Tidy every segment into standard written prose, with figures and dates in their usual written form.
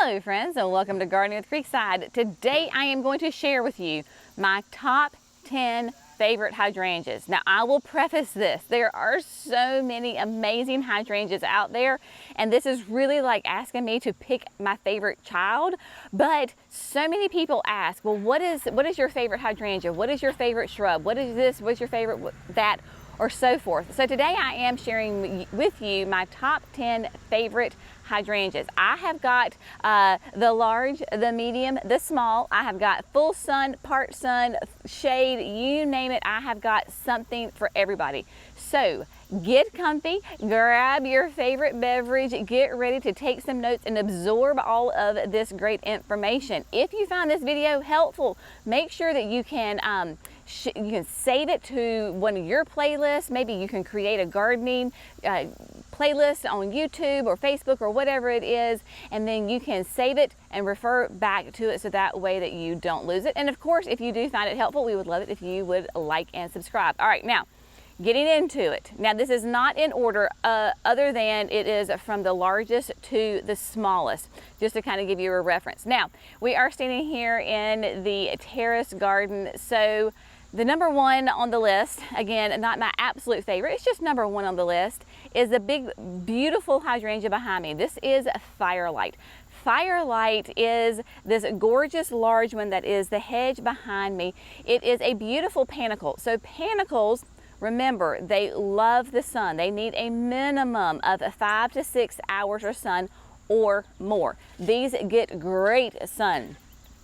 Hello friends, and welcome to Gardening with Creekside. Today I am going to share with you my top 10 favorite hydrangeas. Now I will preface this, there are so many amazing hydrangeas out there, and this is really like asking me to pick my favorite child, but so many people ask, well, what is your favorite hydrangea? What is your favorite shrub? What is this? What's your favorite that? Or so forth. So today I am sharing with you my top 10 favorite hydrangeas. I have got the large, the medium, the small. I have got full sun, part sun, shade, you name it. I have got something for everybody. So get comfy, grab your favorite beverage, get ready to take some notes and absorb all of this great information. If you find this video helpful, make sure that you can save it to one of your playlists. Maybe you can create a gardening playlist on YouTube or Facebook or whatever it is, and then you can save it and refer back to it so that way that you don't lose it. And of course, if you do find it helpful, we would love it if you would like and subscribe. All right, now getting into it. Now this is not in order other than it is from the largest to the smallest, just to kind of give you a reference. Now we are standing here in the terrace garden, so the number one on the list, again, not my absolute favorite, it's just number one on the list, is the big, beautiful hydrangea behind me. This is Firelight. Firelight is this gorgeous large one that is the hedge behind me. It is a beautiful panicle. So panicles, remember, they love the sun. They need a minimum of 5 to 6 hours of sun or more. These get great sun.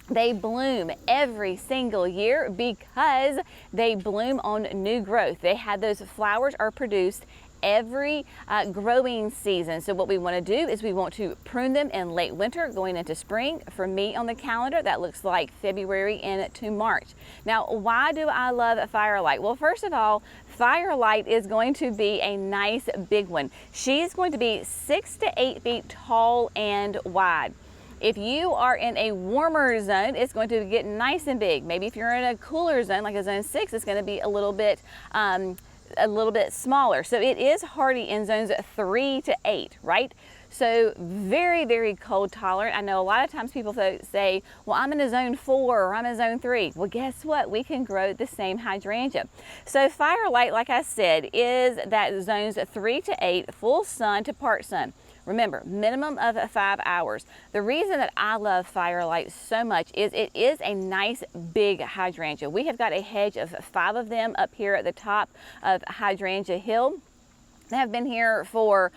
They bloom every single year because they bloom on new growth. They have those flowers are produced every growing season. So what we want to do is we want to prune them in late winter going into spring. For me on the calendar, that looks like February into March. Now, why do I love Firelight? Well, first of all, Firelight is going to be a nice big one. She is going to be 6 to 8 feet tall and wide. If you are in a warmer zone, it's going to get nice and big. Maybe if you're in a cooler zone, like a zone 6, it's going to be a little bit smaller. So it is hardy in zones 3 to 8, right? So very, very cold tolerant. I know a lot of times people say, well, I'm in a zone 4 or I'm in zone 3. Well, guess what? We can grow the same hydrangea. So Firelight, like I said, is that zones 3 to 8, full sun to part sun. Remember, minimum of 5 hours. The reason that I love Firelight so much is it is a nice big hydrangea. We have got a hedge of 5 of them up here at the top of Hydrangea Hill. They have been here for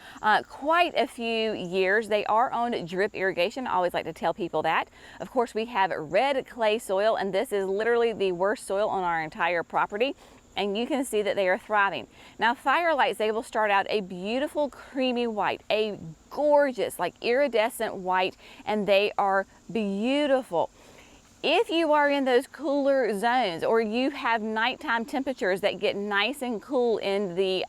quite a few years. They are on drip irrigation. I always like to tell people that. Of course, we have red clay soil, and this is literally the worst soil on our entire property. And you can see that they are thriving. Now, Firelights, they will start out a beautiful creamy white, a gorgeous, like iridescent white, and they are beautiful. If you are in those cooler zones or you have nighttime temperatures that get nice and cool in the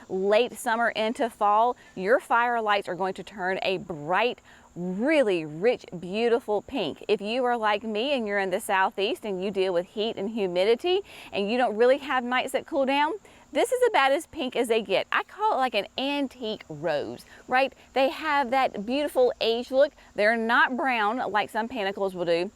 late summer into fall, your Firelights are going to turn a bright, really rich, beautiful pink. If you are like me and you're in the southeast and you deal with heat and humidity and you don't really have nights that cool down, this is about as pink as they get. I call it like an antique rose, right? They have that beautiful age look. They're not brown like some panicles will do.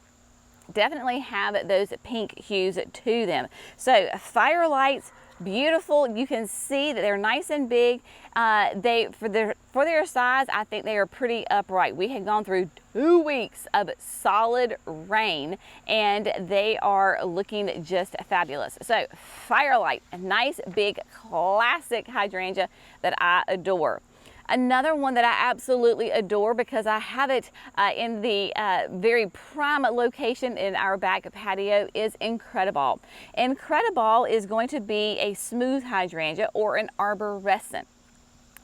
Definitely have those pink hues to them. So Firelights, beautiful. You can see that they're nice and big. For their size, I think they are pretty upright. We had gone through 2 weeks of solid rain and they are looking just fabulous. So Firelight, a nice big classic hydrangea that I adore. Another one that I absolutely adore because I have it in the very prime location in our back patio is Incrediball. Incrediball is going to be a smooth hydrangea or an arborescent.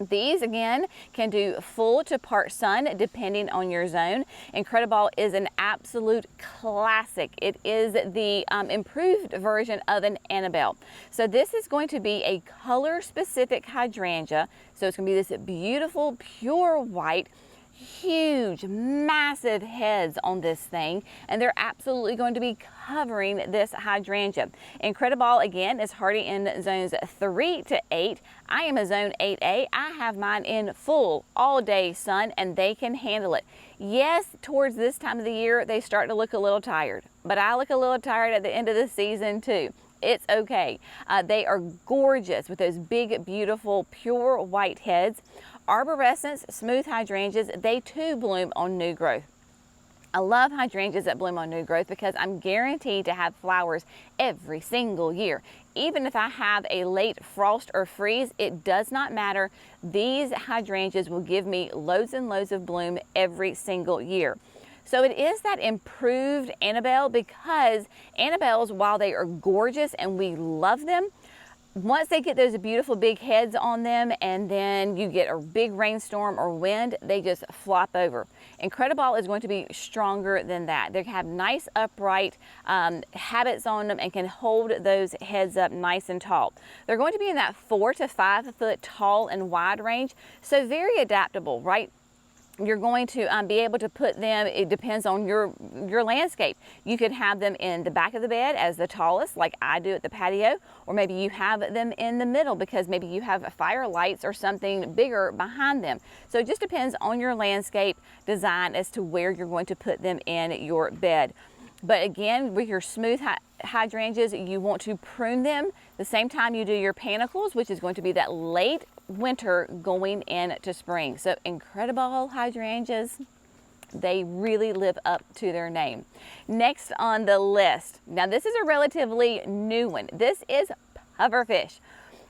These again can do full to part sun depending on your zone. Incrediball is an absolute classic. It is the improved version of an Annabelle. So this is going to be a color specific hydrangea. So it's going to be this beautiful pure white, huge, massive heads on this thing, and they're absolutely going to be covering this hydrangea. Incrediball, again, is hardy in zones 3 to 8. I am a zone 8A. I have mine in full all-day sun, and they can handle it. Yes, towards this time of the year, they start to look a little tired, but I look a little tired at the end of the season too. It's okay. They are gorgeous with those big, beautiful, pure white heads. Arborescens, smooth hydrangeas, they too bloom on new growth. I love hydrangeas that bloom on new growth because I'm guaranteed to have flowers every single year. Even if I have a late frost or freeze, it does not matter. These hydrangeas will give me loads and loads of bloom every single year. So it is that improved Annabelle, because Annabelles, while they are gorgeous and we love them, once they get those beautiful big heads on them and then you get a big rainstorm or wind, they just flop over. Incrediball is going to be stronger than that. They have nice upright habits on them and can hold those heads up nice and tall. They're going to be in that 4 to 5 foot tall and wide range, so very adaptable, right? You're going to be able to put them, it depends on your landscape. You could have them in the back of the bed as the tallest, like I do at the patio, or maybe you have them in the middle because maybe you have firelights or something bigger behind them. So it just depends on your landscape design as to where you're going to put them in your bed. But again, with your smooth hydrangeas, you want to prune them the same time you do your panicles, which is going to be that late winter going into spring. So Incrediball hydrangeas, they really live up to their name. Next on the list, now this is a relatively new one. This is pufferfish.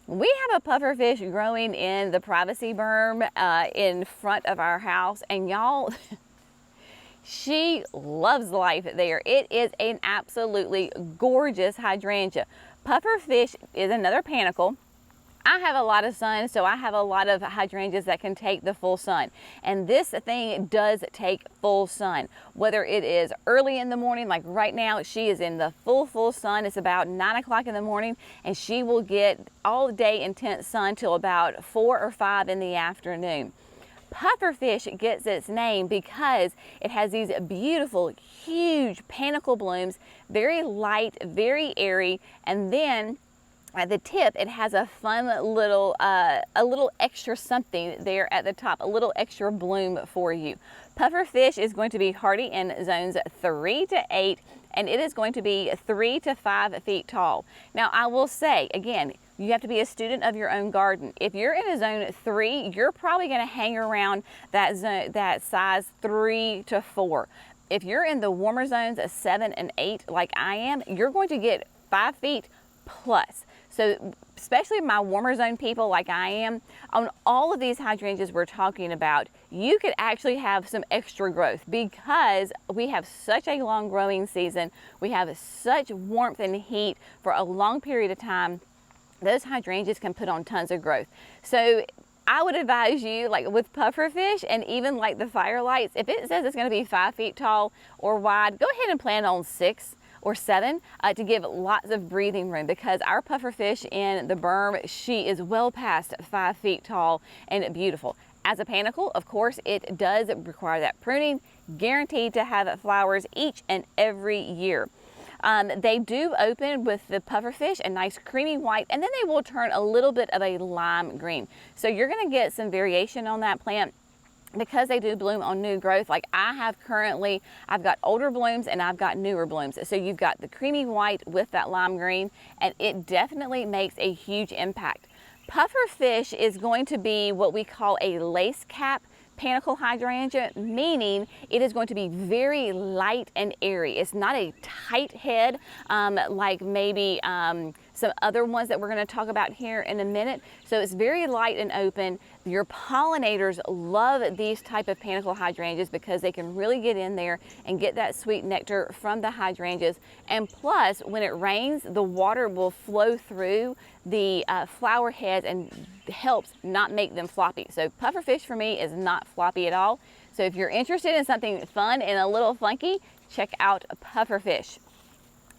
We have a pufferfish growing in the privacy berm in front of our house, and y'all, she loves life there. It is an absolutely gorgeous hydrangea. Pufferfish is another panicle. I have a lot of sun, so I have a lot of hydrangeas that can take the full sun. And this thing does take full sun. Whether it is early in the morning, like right now, she is in the full sun. It's about 9 o'clock in the morning, and she will get all day intense sun till about 4 or 5 in the afternoon. Pufferfish gets its name because it has these beautiful, huge panicle blooms, very light, very airy, and then at the tip, it has a fun little, a little extra something there at the top, a little extra bloom for you. Pufferfish is going to be hardy in zones 3 to 8, and it is going to be 3 to 5 feet tall. Now, I will say, again, you have to be a student of your own garden. If you're in a zone 3, you're probably going to hang around that zone, that size 3 to 4. If you're in the warmer zones of 7 and 8, like I am, you're going to get 5 feet plus. So especially my warmer zone people like I am, on all of these hydrangeas we're talking about, you could actually have some extra growth because we have such a long growing season. We have such warmth and heat for a long period of time. Those hydrangeas can put on tons of growth. So I would advise you, like with pufferfish and even like the firelights, if it says it's going to be 5 feet tall or wide, go ahead and plant on 6 or 7 to give lots of breathing room, because our pufferfish in the berm, she is well past 5 feet tall and beautiful. As a panicle, of course, it does require that pruning, guaranteed to have flowers each and every year. They do open with the pufferfish a nice creamy white, and then they will turn a little bit of a lime green. So you're going to get some variation on that plant because they do bloom on new growth. Like I have currently, I've got older blooms and I've got newer blooms. So you've got the creamy white with that lime green, and it definitely makes a huge impact. Pufferfish is going to be what we call a lace cap panicle hydrangea, meaning it is going to be very light and airy. It's not a tight head like maybe some other ones that we're going to talk about here in a minute. So it's very light and open. Your pollinators love these type of panicle hydrangeas because they can really get in there and get that sweet nectar from the hydrangeas. And plus, when it rains, the water will flow through the flower heads and helps not make them floppy. So pufferfish for me is not floppy at all. So if you're interested in something fun and a little funky, check out pufferfish.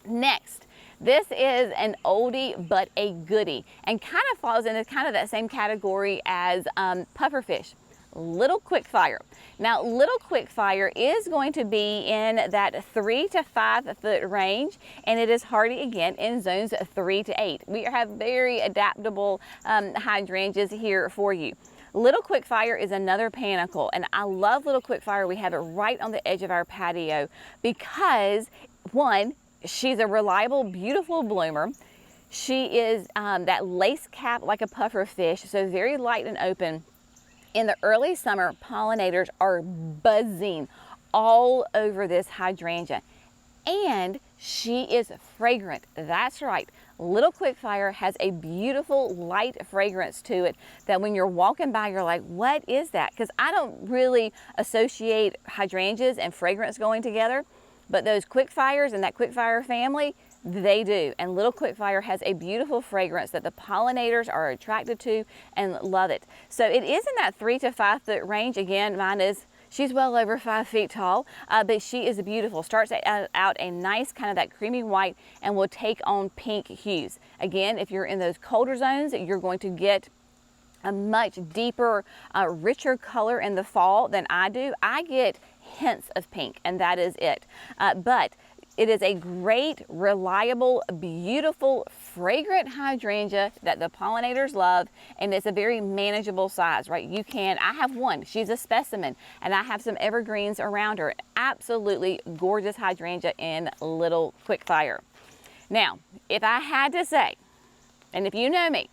Next, this is an oldie but a goodie, and kind of falls into kind of that same category as pufferfish. Little Quickfire. Now, Little Quickfire is going to be in that 3 to 5 foot range, and it is hardy again in zones 3 to 8. We have very adaptable hydrangeas here for you. Little Quickfire is another panicle, and I love Little Quickfire. We have it right on the edge of our patio because, one, she's a reliable, beautiful bloomer. She is that lace cap like a puffer fish, so very light and open. In the early summer, pollinators are buzzing all over this hydrangea, and she is fragrant. That's right. Little Quickfire has a beautiful light fragrance to it that when you're walking by, you're like, what is that? Because I don't really associate hydrangeas and fragrance going together, but those Quickfires and that Quickfire family, they do. And Little Quickfire has a beautiful fragrance that the pollinators are attracted to and love it. So it is in that 3 to 5 foot range. Again, she's well over 5 feet tall, but she is beautiful. Starts out a nice kind of that creamy white and will take on pink hues. Again, if you're in those colder zones, you're going to get a much deeper, richer color in the fall than I do. I get hints of pink, and that is it. But it is a great, reliable, beautiful, fragrant hydrangea that the pollinators love, and it's a very manageable size, right? I have one, she's a specimen, and I have some evergreens around her. Absolutely gorgeous hydrangea in Little Quickfire. Now, if I had to say, and if you know me,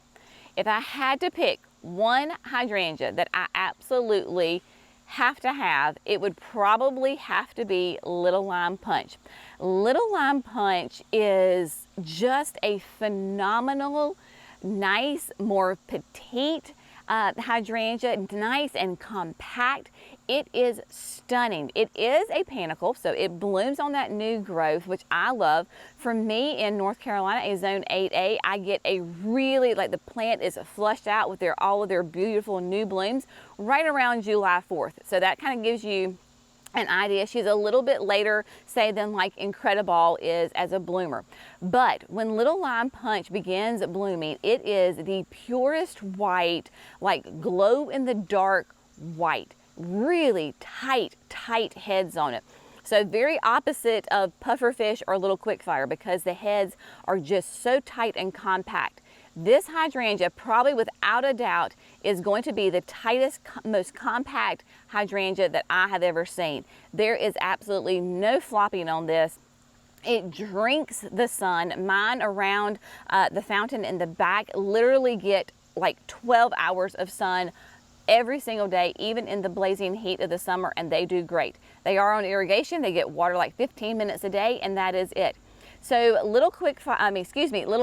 if I had to pick one hydrangea that I absolutely have to have, it would probably have to be Little Lime Punch. Little Lime Punch is just a phenomenal, nice, more petite hydrangea, nice and compact. It is stunning. It is a panicle, so it blooms on that new growth, which I love. For me in North Carolina, a zone 8A, I get a really, like the plant is flushed out with all of their beautiful new blooms right around July 4th. So that kind of gives you an idea. She's a little bit later, say, than like Incrediball is as a bloomer. But when Little Lime Punch begins blooming, it is the purest white, like glow in the dark white. Really tight heads on it. So very opposite of pufferfish or Little Quickfire because the heads are just so tight and compact. This hydrangea, probably without a doubt, is going to be the tightest, most compact hydrangea that I have ever seen. There is absolutely no flopping on this. It drinks the sun. Mine around the fountain in the back literally get like 12 hours of sun every single day, even in the blazing heat of the summer, and they do great. They are on irrigation. They get water like 15 minutes a day, and that is it. So Little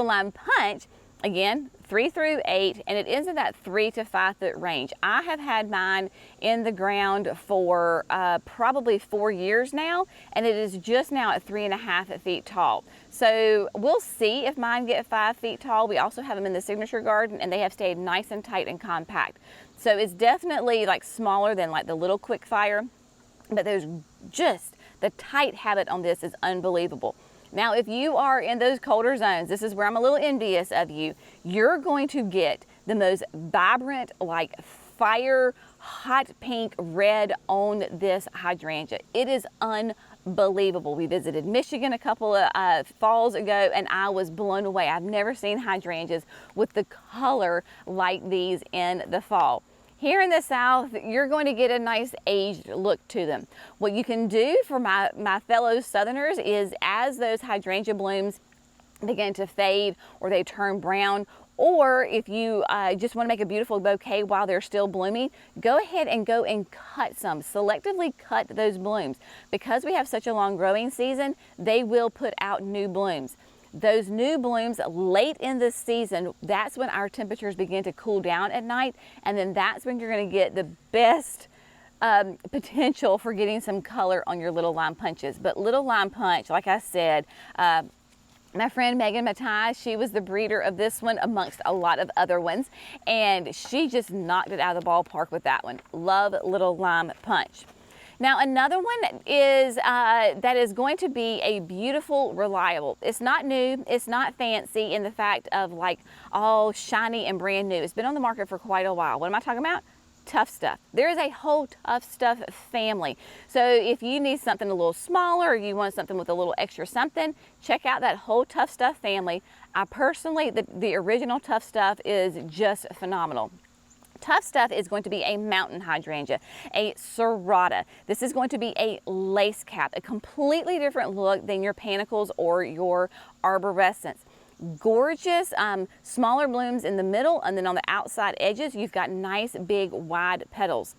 Lime Punch, again, 3 through 8, and it is in that 3 to 5 foot range. I have had mine in the ground for probably 4 years now, and it is just now at 3.5 feet tall. So we'll see if mine get 5 feet tall. We also have them in the signature garden, and they have stayed nice and tight and compact. So it's definitely like smaller than like the Little Quickfire, but the tight habit on this is unbelievable. Now, if you are in those colder zones, this is where I'm a little envious of you. You're going to get the most vibrant, like fire, hot pink red on this hydrangea. It is unbelievable. We visited Michigan a couple of falls ago, and I was blown away. I've never seen hydrangeas with the color like these in the fall. Here in the South, you're going to get a nice aged look to them. What you can do for my fellow Southerners is as those hydrangea blooms begin to fade or they turn brown, or if you just want to make a beautiful bouquet while they're still blooming, go ahead and cut some. Selectively cut those blooms. Because we have such a long growing season, they will put out new blooms. Those new blooms late in the season, that's when our temperatures begin to cool down at night, and then that's when you're going to get the best potential for getting some color on your Little Lime Punches. But Little Lime Punch, like I said, my friend Megan Mattai, she was the breeder of this one amongst a lot of other ones, and she just knocked it out of the ballpark with that one. Love Little Lime Punch. Now, another one is that is going to be a beautiful, reliable. It's not new, it's not fancy in the fact of like all shiny and brand new. It's been on the market for quite a while. What am I talking about? Tough Stuff. There is a whole Tough Stuff family. So if you need something a little smaller, or you want something with a little extra something, check out that whole Tough Stuff family. I personally, the original Tough Stuff is just phenomenal. Tough Stuff is going to be a mountain hydrangea, a serrata. This is going to be a lace cap, a completely different look than your panicles or your arborescens. Gorgeous, smaller blooms in the middle, and then on the outside edges, you've got nice, big, wide petals.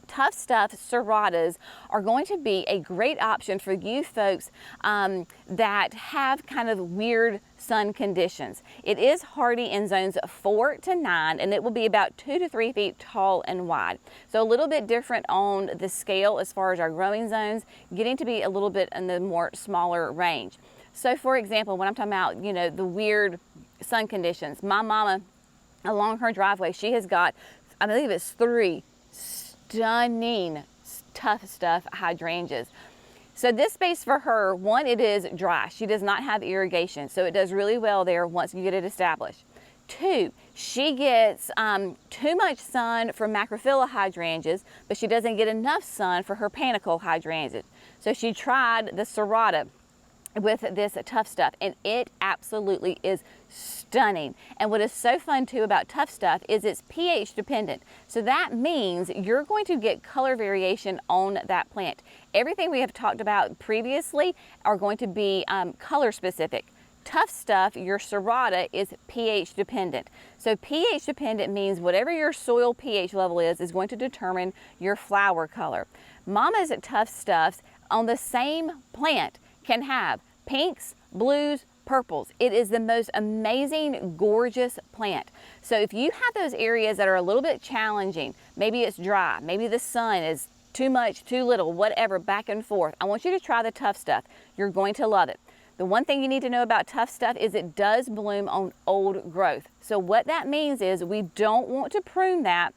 Tough Stuff serratas are going to be a great option for you folks that have kind of weird sun conditions. It is hardy in zones 4 to 9, and it will be about 2 to 3 feet tall and wide. So a little bit different on the scale as far as our growing zones, getting to be a little bit in the more smaller range. So for example, when I'm talking about, you know, the weird sun conditions, my mama, along her driveway, she has got, I believe it's 3 stunning Tough Stuff hydrangeas. So this space for her, one, it is dry. She does not have irrigation, so it does really well there once you get it established. 2, she gets too much sun for macrophylla hydrangeas, but she doesn't get enough sun for her panicle hydrangeas. So she tried the serrata with this Tough Stuff, and it absolutely is stunning. And what is so fun too about Tough Stuff is it's pH dependent. So that means you're going to get color variation on that plant. Everything we have talked about previously are going to be color specific. Tough Stuff, your serrata, is pH dependent. So pH dependent means whatever your soil pH level is going to determine your flower color. Mama's Tough Stuffs on the same plant can have pinks, blues, purples. It is the most amazing, gorgeous plant. So if you have those areas that are a little bit challenging, maybe it's dry, maybe the sun is too much, too little, whatever, back and forth, I want you to try the Tough Stuff. You're going to love it. The one thing you need to know about Tough Stuff is it does bloom on old growth. So what that means is we don't want to prune that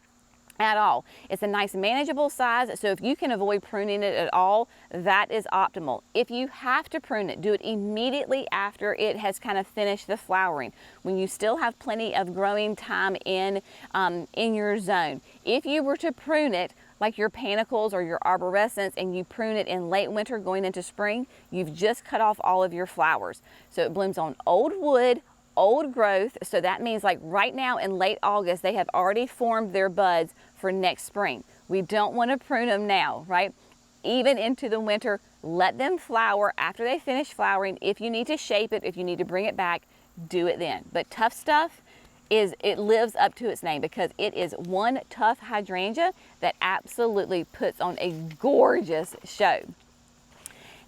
at all. It's a nice manageable size, so if you can avoid pruning it at all, that is optimal. If you have to prune it, do it immediately after it has kind of finished the flowering, when you still have plenty of growing time in your zone. If you were to prune it like your panicles or your arborescens and you prune it in late winter going into spring, you've just cut off all of your flowers. So it blooms on old wood, old growth, so that means like right now in late August, they have already formed their buds for next spring. We don't want to prune them now, right? Even into the winter, let them flower after they finish flowering. If you need to shape it, if you need to bring it back, do it then. But Tough Stuff it lives up to its name because it is one tough hydrangea that absolutely puts on a gorgeous show.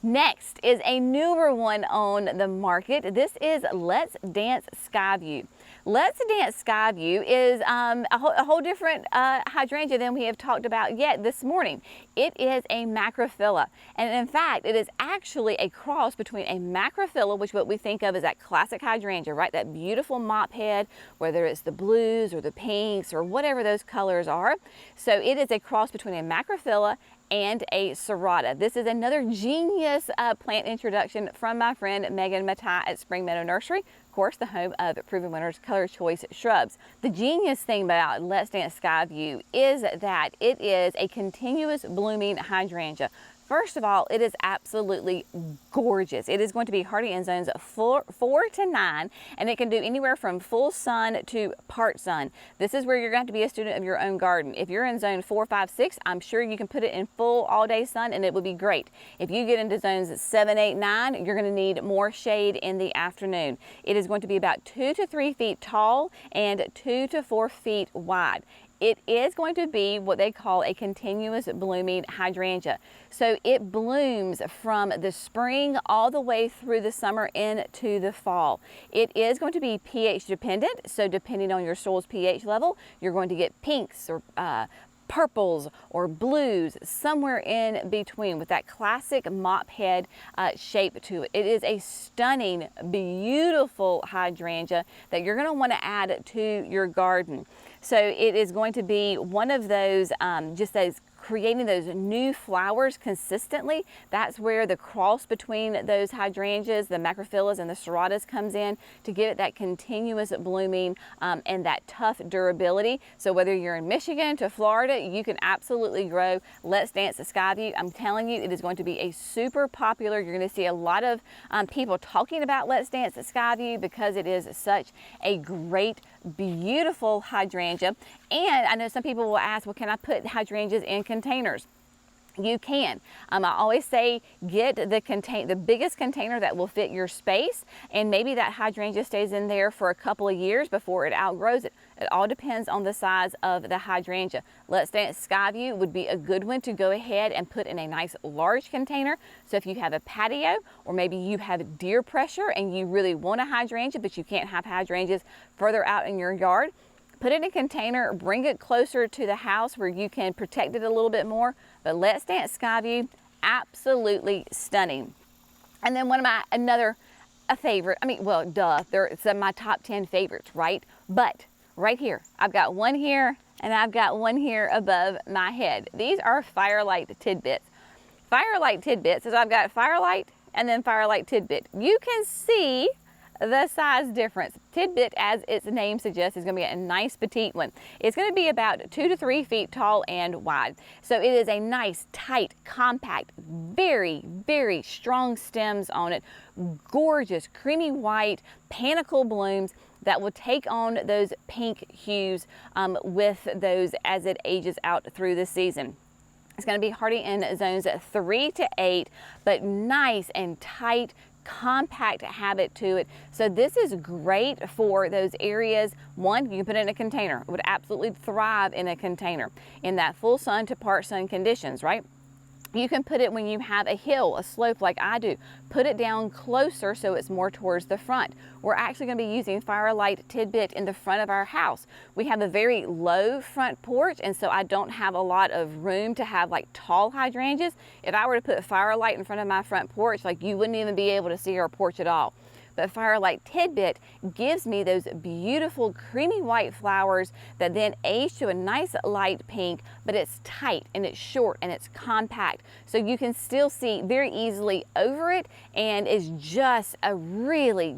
Next is a newer one on the market. This is Let's Dance Skyview. Let's Dance Skyview is a whole different hydrangea than we have talked about yet this morning. It is a macrophylla, and in fact, it is actually a cross between a macrophylla, which what we think of as that classic hydrangea, right? That beautiful mop head, whether it's the blues or the pinks or whatever those colors are. So it is a cross between a macrophylla and a serrata. This is another genius plant introduction from my friend Megan Matai at Spring Meadow Nursery, of course, the home of Proven Winners Color Choice Shrubs. The genius thing about Let's Dance Skyview is that it is a continuous blooming hydrangea. First of all, it is absolutely gorgeous. It is going to be hardy in zones 4 to 9, and it can do anywhere from full sun to part sun. This is where you're going to have to be a student of your own garden. If you're in zone 4, 5, 6, I'm sure you can put it in full all-day sun, and it would be great. If you get into zones 7, 8, 9, you're going to need more shade in the afternoon. It is going to be about 2 to 3 feet tall and 2 to 4 feet wide. It is going to be what they call a continuous blooming hydrangea. So it blooms from the spring all the way through the summer into the fall. It is going to be pH dependent, so depending on your soil's pH level, you're going to get pinks or purples or blues, somewhere in between with that classic mop head shape to it. It is a stunning, beautiful hydrangea that you're going to want to add to your garden. So it is going to be one of those, just those creating those new flowers consistently. That's where the cross between those hydrangeas, the macrophyllus and the serratas, comes in to give it that continuous blooming and that tough durability. So whether you're in Michigan to Florida, you can absolutely grow Let's Dance Skyview. I'm telling you, it is going to be a super popular. You're going to see a lot of people talking about Let's Dance Skyview because it is such a great, beautiful hydrangea. And I know some people will ask, well, can I put hydrangeas in containers? You can. I always say get the biggest container that will fit your space, and maybe that hydrangea stays in there for a couple of years before it outgrows it. It all depends on the size of the hydrangea. Let's Dance Skyview would be a good one to go ahead and put in a nice large container. So if you have a patio, or maybe you have deer pressure and you really want a hydrangea, but you can't have hydrangeas further out in your yard, put it in a container, bring it closer to the house where you can protect it a little bit more. But Let's Dance Skyview, absolutely stunning. And then a favorite, it's my top 10 favorites, right? But right here, I've got one here and I've got one here above my head. These are Firelight Tidbits. Firelight Tidbits is I've got Firelight and then Firelight Tidbit. You can see the size difference. Tidbit, as its name suggests, is going to be a nice petite one. It's going to be about 2 to 3 feet tall and wide. So it is a nice, tight, compact, very, very strong stems on it. Gorgeous, creamy white panicle blooms that will take on those pink hues with those as it ages out through the season. It's going to be hardy in zones 3 to 8, but nice and tight, compact habit to it. So this is great for those areas. One, you can put it in a container. It would absolutely thrive in a container in that full sun to part sun conditions, right? You can put it when you have a hill, a slope like I do. Put it down closer so it's more towards the front. We're actually going to be using Firelight Tidbit in the front of our house. We have a very low front porch, and so I don't have a lot of room to have like tall hydrangeas. If I were to put Firelight in front of my front porch, like you wouldn't even be able to see our porch at all. But Firelight Tidbit gives me those beautiful creamy white flowers that then age to a nice light pink, but it's tight and it's short and it's compact. So you can still see very easily over it, and it's just a really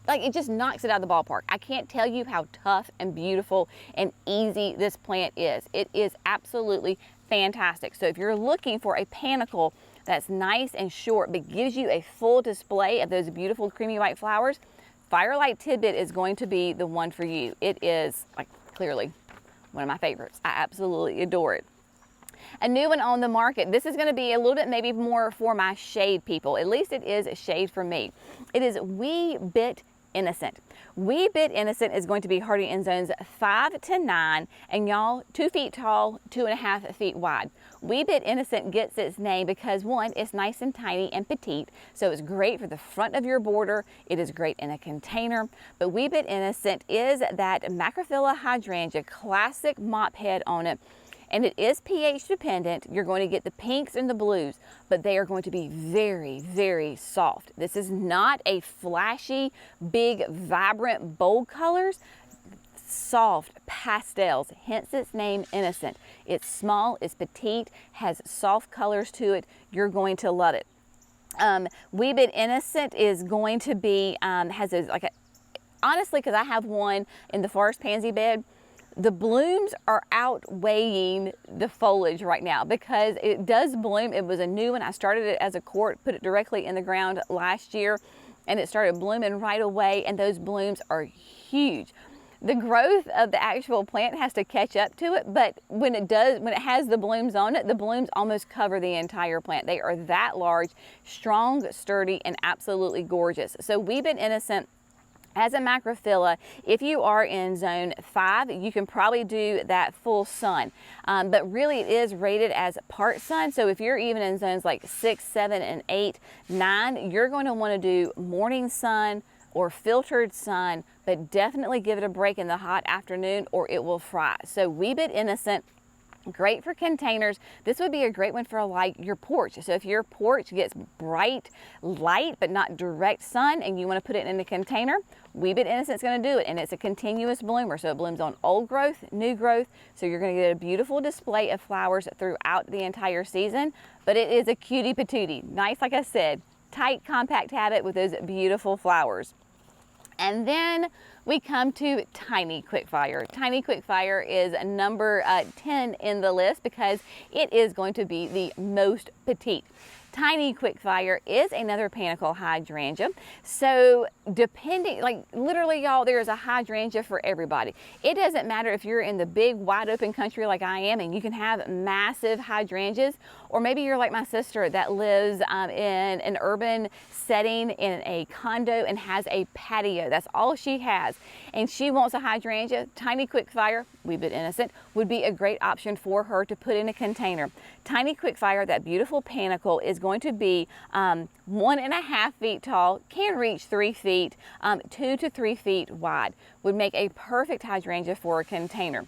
it just knocks it out of the ballpark. I can't tell you how tough and beautiful and easy this plant is. It is absolutely fantastic. So if you're looking for a panicle that's nice and short but gives you a full display of those beautiful creamy white flowers, Firelight Tidbit is going to be the one for you. It is clearly one of my favorites. I absolutely adore it. A new one on the market. This is going to be a little bit maybe more for my shade people. At least it is a shade for me. It is Wee Bit Innocent. Wee Bit Innocent is going to be hardy in zones 5 to 9, and y'all, 2 feet tall, 2.5 feet wide. Wee Bit Innocent gets its name because one, it's nice and tiny and petite, so it's great for the front of your border. It is great in a container, but Wee Bit Innocent is that Macrophylla hydrangea, classic mop head on it. And it is pH dependent. You're going to get the pinks and the blues, but they are going to be very, very soft. This is not a flashy, big, vibrant, bold colors. Soft pastels, hence its name Innocent. It's small, it's petite, has soft colors to it. You're going to love it. Wee Bit Innocent is going to be, honestly, because I have one in the forest pansy bed, the blooms are outweighing the foliage right now because it does bloom. It was a new one. I started it as a court, put it directly in the ground last year, and it started blooming right away, and those blooms are huge. The growth of the actual plant has to catch up to it, but when it has the blooms on it, the blooms almost cover the entire plant. They are that large, strong, sturdy, and absolutely gorgeous. So Wee Bit Innocent, as a macrophylla, if you are in zone 5, you can probably do that full sun. But really it is rated as part sun. So if you're even in zones like 6, 7, and 8, 9, you're going to want to do morning sun or filtered sun, but definitely give it a break in the hot afternoon or it will fry. So Wee Bit Innocent Great for containers. This would be a great one for like your porch. So if your porch gets bright light but not direct sun and you want to put it in a container, Wee Bit Innocent's going to do it, and it's a continuous bloomer. So it blooms on old growth, new growth. So you're going to get a beautiful display of flowers throughout the entire season. But it is a cutie patootie. Nice, like I said, tight, compact habit with those beautiful flowers. And then we come to Tiny Quickfire. Tiny Quickfire is number 10 in the list because it is going to be the most petite. Tiny Quickfire is another panicle hydrangea. So depending, like literally y'all, there's a hydrangea for everybody. It doesn't matter if you're in the big wide open country like I am and you can have massive hydrangeas, or maybe you're like my sister that lives in an urban setting in a condo and has a patio. That's all she has. And she wants a hydrangea. Tiny Quickfire, Wee Bit Innocent, would be a great option for her to put in a container. Tiny Quickfire, that beautiful panicle, is going to be 1.5 feet tall, can reach 3 feet, 2 to 3 feet wide. Would make a perfect hydrangea for a container.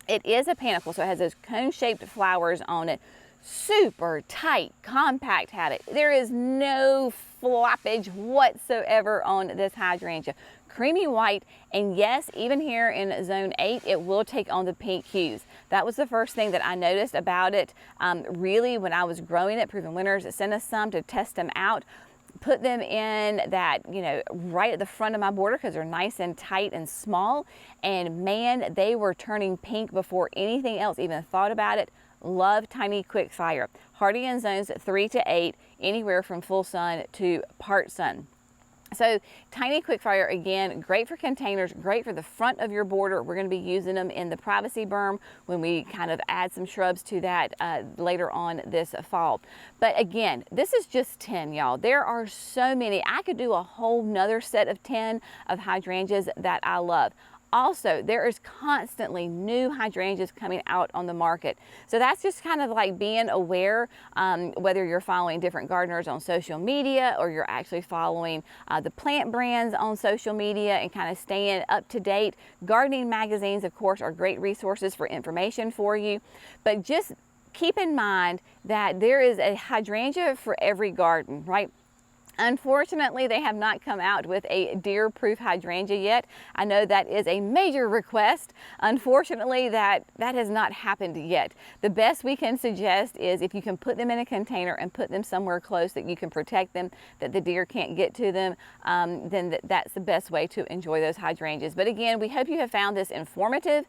It is a panicle, so it has those cone-shaped flowers on it. Super tight, compact habit. There is no floppage whatsoever on this hydrangea. Creamy white, and yes, even here in zone 8, it will take on the pink hues. That was the first thing that I noticed about it. Really, when I was growing it, Proven Winners sent us some to test them out. Put them in that, you know, right at the front of my border because they're nice and tight and small. And man, they were turning pink before anything else even thought about it. Love Tiny Quickfire. Hardy in zones 3 to 8, anywhere from full sun to part sun. So Tiny Quickfire, again, great for containers, great for the front of your border. We're going to be using them in the privacy berm when we kind of add some shrubs to that later on this fall. But again, this is just 10, y'all. There are so many. I could do a whole nother set of 10 of hydrangeas that I love. Also, there is constantly new hydrangeas coming out on the market. So that's just kind of like being aware, whether you're following different gardeners on social media or you're actually following the plant brands on social media and kind of staying up to date. Gardening magazines, of course, are great resources for information for you. But just keep in mind that there is a hydrangea for every garden, right? Unfortunately, they have not come out with a deer-proof hydrangea yet. I know that is a major request. Unfortunately, that has not happened yet. The best we can suggest is if you can put them in a container and put them somewhere close that you can protect them, that the deer can't get to them, then that's the best way to enjoy those hydrangeas. But again, we hope you have found this informative,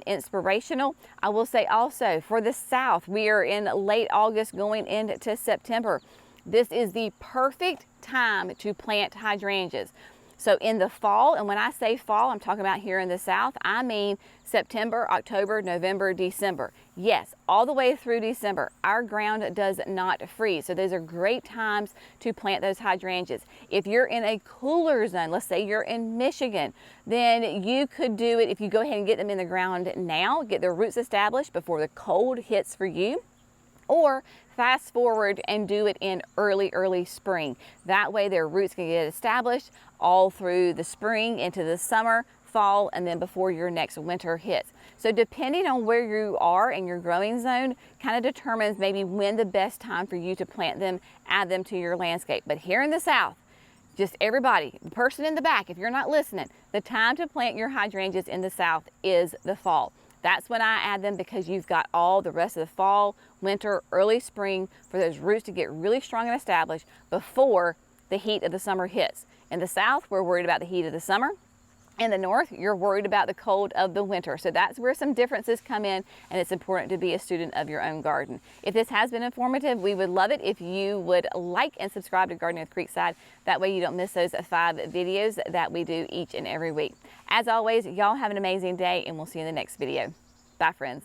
inspirational. I will say also for the South, we are in late August going into September. This is the perfect time to plant hydrangeas. So in the fall, and when I say fall, I'm talking about here in the South, I mean September, October, November, December. Yes, all the way through December, our ground does not freeze. So those are great times to plant those hydrangeas. If you're in a cooler zone, let's say you're in Michigan, then you could do it if you go ahead and get them in the ground now, get their roots established before the cold hits for you. Or fast forward and do it in early spring. That way their roots can get established all through the spring into the summer, fall, and then before your next winter hits. So depending on where you are in your growing zone kind of determines maybe when the best time for you to plant them, add them to your landscape. But here in the South, just everybody, the person in the back, if you're not listening, the time to plant your hydrangeas in the South is the fall. That's when I add them because you've got all the rest of the fall, winter, early spring for those roots to get really strong and established before the heat of the summer hits. In the South, we're worried about the heat of the summer. In the North, you're worried about the cold of the winter. So that's where some differences come in, and it's important to be a student of your own garden. If this has been informative, we would love it if you would like and subscribe to Gardening with Creekside. That way you don't miss those 5 videos that we do each and every week. As always, y'all have an amazing day, and we'll see you in the next video. Bye, friends.